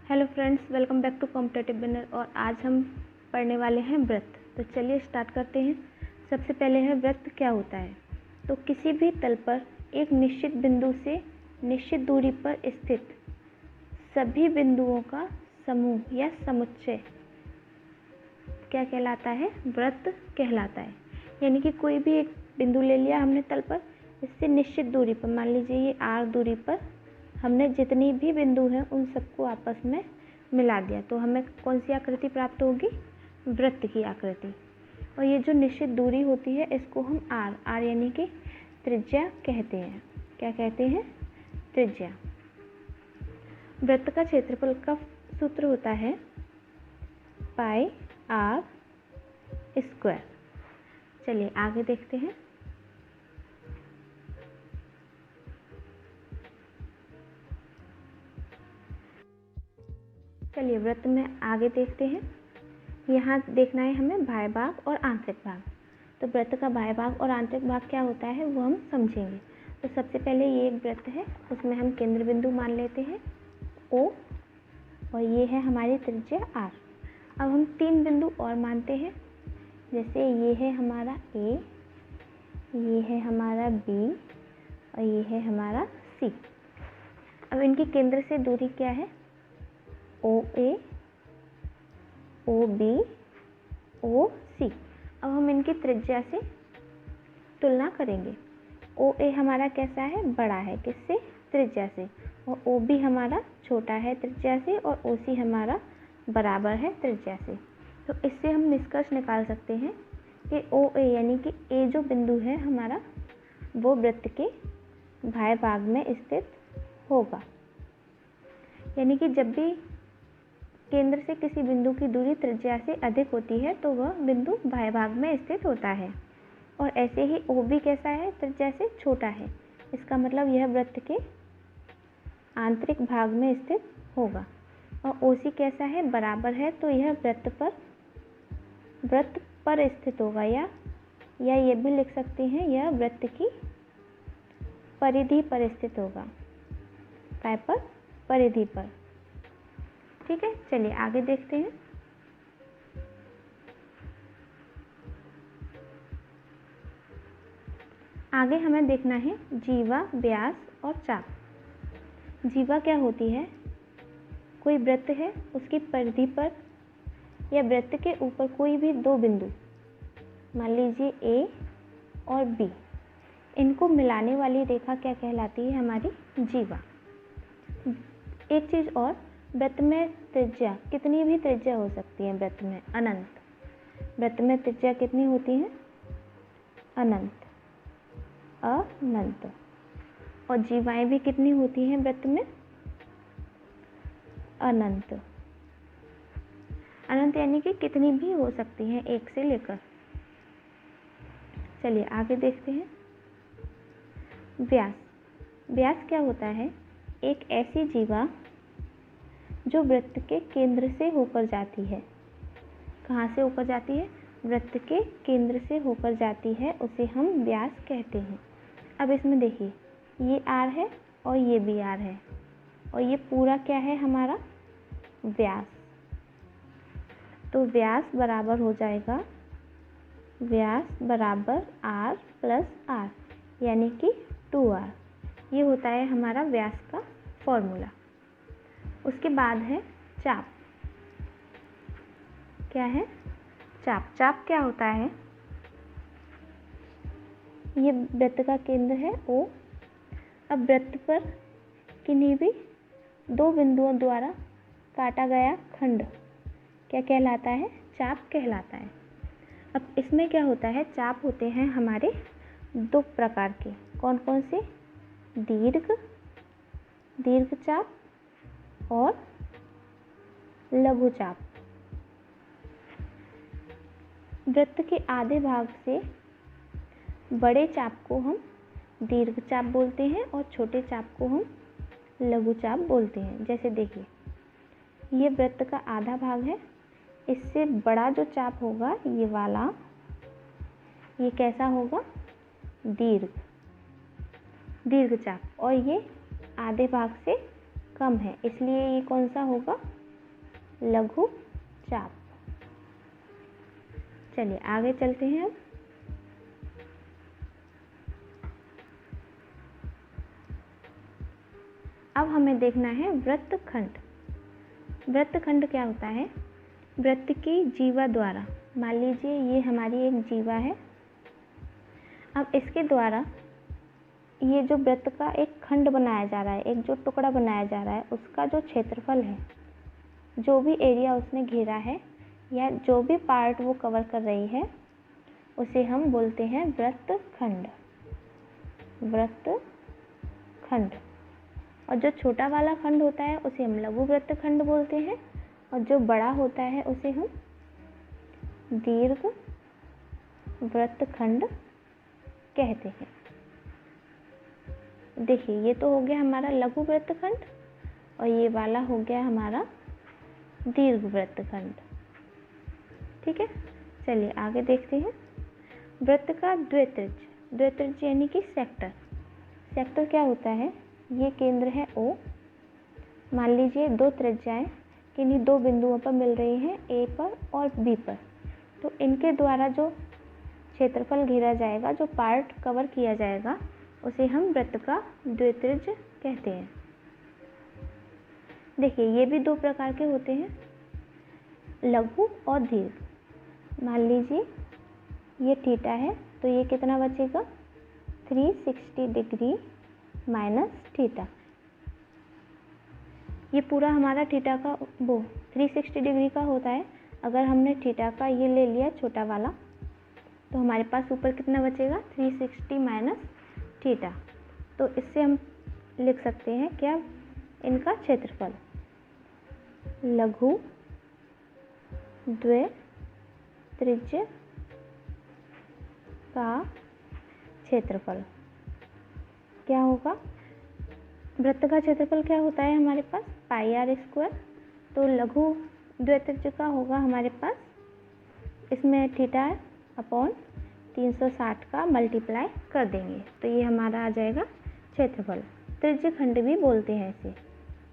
Hello friends, welcome back to competitive winner. और आज हम पढ़ने वाले हैं व्रत। तो चलिए स्टार्ट करते हैं। सबसे पहले है व्रत क्या होता है। तो किसी भी तल पर एक निश्चित बिंदु से निश्चित दूरी पर स्थित सभी बिंदुओं का समूह या समुच्चय क्या कहलाता है? व्रत कहलाता है। यानी कि कोई भी एक बिंदु ले लिया हमने तल पर, इससे निश्चित दूरी पर, मान लीजिए ये r दूरी पर हमने जितनी भी बिंदु हैं उन सबको आपस में मिला दिया, तो हमें कौन सी आकृति प्राप्त होगी? वृत्त की आकृति। और ये जो निश्चित दूरी होती है इसको हम r यानी कि त्रिज्या कहते हैं। क्या कहते हैं? त्रिज्या। वृत्त का क्षेत्रफल का सूत्र होता है पाई r स्क्वायर। चलिए आगे देखते हैं। चलिए वृत्त में आगे देखते हैं। यहाँ देखना है हमें बाह्य भाग और आंतरिक भाग। तो वृत्त का बाह्य भाग और आंतरिक भाग क्या होता है वो हम समझेंगे। तो सबसे पहले ये एक वृत्त है, उसमें हम केंद्र बिंदु मान लेते हैं O, और ये है हमारी त्रिज्या R। अब हम 3 बिंदु और मानते हैं, जैसे ये है हमारा A, ये है हमारा B और ये है हमारा C। अब इनकी केंद्र से दूरी क्या है? OA, OB, OC। अब हम इनकी त्रिज्या से तुलना करेंगे। OA हमारा कैसा है? बड़ा है। किससे? त्रिज्या से। और OB हमारा छोटा है त्रिज्या से, और OC हमारा बराबर है त्रिज्या से। तो इससे हम निष्कर्ष निकाल सकते हैं कि OA यानी कि A जो बिंदु है हमारा, वो वृत्त के बाह्य भाग में स्थित होगा। यानी कि जब भी केंद्र से किसी बिंदु की दूरी त्रिज्या से अधिक होती है तो वह बिंदु बाह्य भाग में स्थित होता है। और ऐसे ही OB कैसा है? त्रिज्या से छोटा है। इसका मतलब यह वृत्त के आंतरिक भाग में स्थित होगा। और OC कैसा है? बराबर है, तो यह वृत्त पर स्थित होगा, या ये भी लिख सकते हैं यह वृत्त की परिधि पर स्थित होगा। काय पर? परिधि पर। ठीक है, चलिए आगे देखते हैं। आगे हमें देखना है जीवा, व्यास और चाप। जीवा क्या होती है? कोई वृत्त है, उसकी परिधि पर या वृत्त के ऊपर कोई भी 2 बिंदु, मान लीजिए A और B, इनको मिलाने वाली रेखा क्या कहलाती है? हमारी जीवा। एक चीज़ और, वृत्त में त्रिज्या, कितनी भी त्रिज्या हो सकती है वृत्त में? अनंत। वृत्त में त्रिज्या कितनी होती है? अनंत। और जीवाएं भी कितनी होती हैं वृत्त में? अनंत। अनंत यानी कि कितनी भी हो सकती हैं, 1 से लेकर। चलिए आगे देखते हैं। व्यास। व्यास क्या होता है? एक ऐसी जीवा जो वृत्त के केंद्र से होकर जाती है। कहाँ से होकर जाती है? वृत्त के केंद्र से होकर जाती है, उसे हम व्यास कहते हैं। अब इसमें देखिए, ये R है और ये भी R है, और ये पूरा क्या है हमारा? व्यास। तो व्यास बराबर हो जाएगा, व्यास बराबर R प्लस R, यानी कि 2R। ये होता है हमारा व्यास का फॉर्मूला। उसके बाद है चाप। क्या है? चाप। चाप क्या होता है? ये वृत्त का केंद्र है O। अब वृत्त पर किन्हीं भी 2 बिंदुओं द्वारा काटा गया खंड क्या कहलाता है? चाप कहलाता है। अब इसमें क्या होता है? चाप होते हैं हमारे 2 प्रकार के। कौन कौन से? दीर्घ चाप और लघु चाप। वृत्त के आधे भाग से बड़े चाप को हम दीर्घ चाप बोलते हैं और छोटे चाप को हम लघु चाप बोलते हैं। जैसे देखिए, ये वृत्त का आधा भाग है, इससे बड़ा जो चाप होगा ये वाला, ये कैसा होगा? दीर्घ चाप। और ये आधे भाग से कम है, इसलिए ये कौन सा होगा? लघु चाप। चलिए आगे चलते हैं। अब हमें देखना है वृत्तखंड। वृत्तखंड क्या होता है? वृत्त की जीवा द्वारा, मान लीजिए ये हमारी एक जीवा है। अब इसके द्वारा ये जो वृत्त का एक खंड बनाया जा रहा है, एक जो टुकड़ा बनाया जा रहा है, उसका जो क्षेत्रफल है, जो भी एरिया उसने घेरा है या जो भी पार्ट वो कवर कर रही है, उसे हम बोलते हैं वृत्तखंड। वृत्तखंड। और जो छोटा वाला खंड होता है उसे हम लघु वृत्तखंड बोलते हैं, और जो बड़ा होता है उसे हम दीर्घ वृत्तखंड कहते हैं। देखिए ये तो हो गया हमारा लघु वृत्तखंड और ये वाला हो गया हमारा दीर्घ वृत्तखंड। ठीक है, चलिए आगे देखते हैं। वृत्त का द्वित्रिज्य। द्वित्रिज्य यानी कि सेक्टर। सेक्टर क्या होता है? ये केंद्र है O। मान लीजिए दो त्रिज्याएं किन्हीं दो बिंदुओं पर मिल रही हैं, A पर और B पर। तो इनके द्वारा जो क्षेत्रफल घेरा जाएगा, जो पार्ट कवर किया जाएगा, उसे हम वृत्त का द्वित्रिज्य कहते हैं। देखिए ये भी दो प्रकार के होते हैं, लघु और दीर्घ। मान लीजिए ये थीटा है, तो ये कितना बचेगा? 360 डिग्री माइनस थीटा। ये पूरा हमारा थीटा का 360 डिग्री का होता है। अगर हमने थीटा का ये ले लिया छोटा वाला, तो हमारे पास ऊपर कितना बचेगा? 360 माइनस थीटा। तो इससे हम लिख सकते हैं क्या? इनका क्षेत्रफल, लघु द्वित्रिज्य का क्षेत्रफल क्या होगा? वृत्त का क्षेत्रफल क्या होता है हमारे पास? पाई आर स्क्वायर। तो लघु द्वित्रिज्य का होगा हमारे पास, इसमें थीटा अपॉन 360 का मल्टीप्लाई कर देंगे, तो ये हमारा आ जाएगा क्षेत्रफल। त्रिज्य खंड भी बोलते हैं इसे।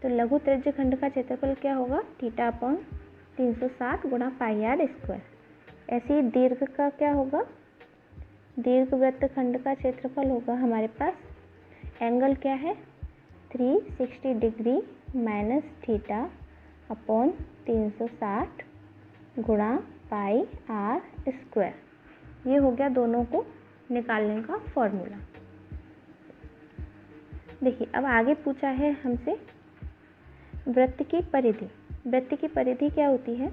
तो लघु त्रिज्य खंड का क्षेत्रफल क्या होगा? थीटा अपॉन 360 गुणा पाई आर स्क्वायर। ऐसे ही दीर्घ का क्या होगा? दीर्घ वृत्त खंड का क्षेत्रफल होगा हमारे पास, एंगल क्या है? 360 डिग्री माइनस थीटा अपॉन 360 गुणा पाई आर स्क्वायर। ये हो गया दोनों को निकालने का फॉर्मूला। देखिए अब आगे पूछा है हमसे वृत्त की परिधि। वृत्त की परिधि क्या होती है?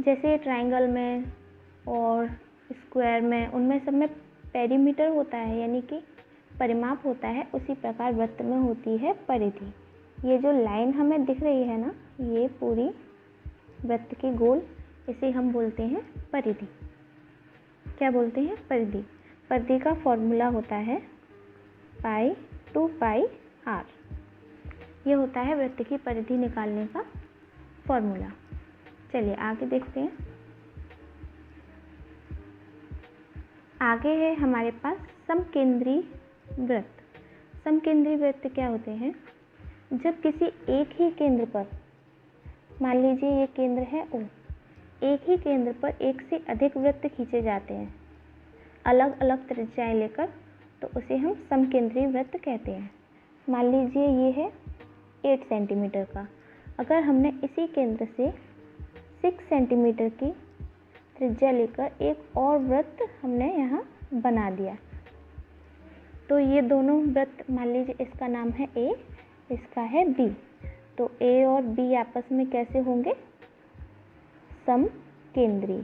जैसे ट्रायंगल में और स्क्वायर में, उनमें सब में पेरीमीटर होता है, यानी कि परिमाप होता है, उसी प्रकार वृत्त में होती है परिधि। ये जो लाइन हमें दिख रही है ना, ये पूरी वृत्त के गोल, इसे हम बोलते हैं परिधि। क्या बोलते हैं? परिधि। परिधि का फॉर्मूला होता है पाई 2 पाई आर। ये होता है वृत्त की परिधि निकालने का फॉर्मूला। चलिए आगे देखते हैं। आगे है हमारे पास समकेंद्री वृत्त। समकेंद्री वृत्त क्या होते हैं? जब किसी एक ही केंद्र पर, मान लीजिए ये केंद्र है O, एक ही केंद्र पर एक से अधिक वृत्त खींचे जाते हैं अलग अलग त्रिज्याएं लेकर, तो उसे हम समकेंद्री वृत्त कहते हैं। मान लीजिए ये है 8 सेंटीमीटर का। अगर हमने इसी केंद्र से 6 सेंटीमीटर की त्रिज्या लेकर एक और वृत्त हमने यहाँ बना दिया, तो ये दोनों वृत्त, मान लीजिए इसका नाम है A, इसका है B, तो A और B आपस में कैसे होंगे? समकेंद्री।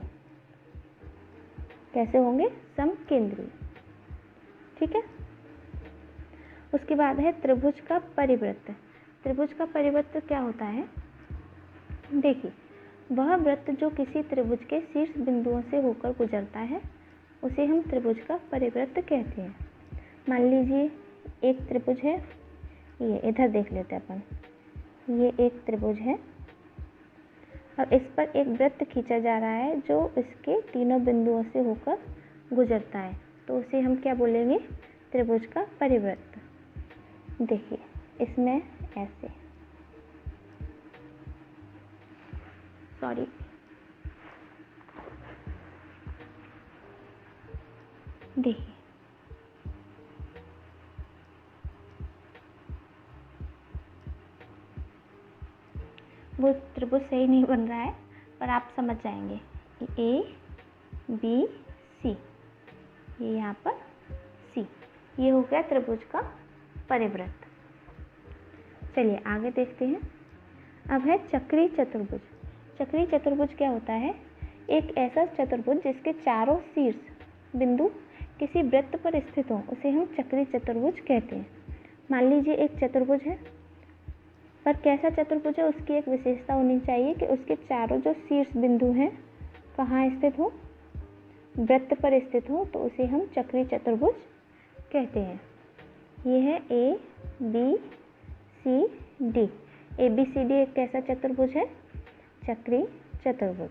कैसे होंगे? समकेंद्री। ठीक है। उसके बाद है त्रिभुज का परिवृत्त। त्रिभुज का परिवृत्त क्या होता है? देखिए वह वृत्त जो किसी त्रिभुज के शीर्ष बिंदुओं से होकर गुजरता है, उसे हम त्रिभुज का परिवृत्त कहते हैं। मान लीजिए एक त्रिभुज है, ये इधर देख लेते हैं अपन। ये एक त्रिभुज है और इस पर एक वृत्त खींचा जा रहा है जो इसके तीनों बिंदुओं से होकर गुजरता है, तो उसे हम क्या बोलेंगे? त्रिभुज का परिवृत्त। देखिए इसमें ऐसे, सॉरी, देखिए वो त्रिभुज सही नहीं बन रहा है, पर आप समझ जाएंगे। ए बी सी, ये यहाँ पर सी, ये हो गया त्रिभुज का परिवृत्त। चलिए आगे देखते हैं। अब है चक्रीय चतुर्भुज। चक्रीय चतुर्भुज क्या होता है? एक ऐसा चतुर्भुज जिसके चारों शीर्ष बिंदु किसी वृत्त पर स्थित हों, उसे हम चक्रीय चतुर्भुज कहते हैं। मान लीजिए एक चतुर्भुज है, पर कैसा चतुर्भुज है, उसकी एक विशेषता होनी चाहिए कि उसके चारों जो शीर्ष बिंदु हैं कहाँ स्थित हो? वृत्त पर स्थित हो, तो उसे हम चक्रीय चतुर्भुज कहते हैं। ये है A B C D. A B C D एक कैसा चतुर्भुज है? चक्रीय चतुर्भुज।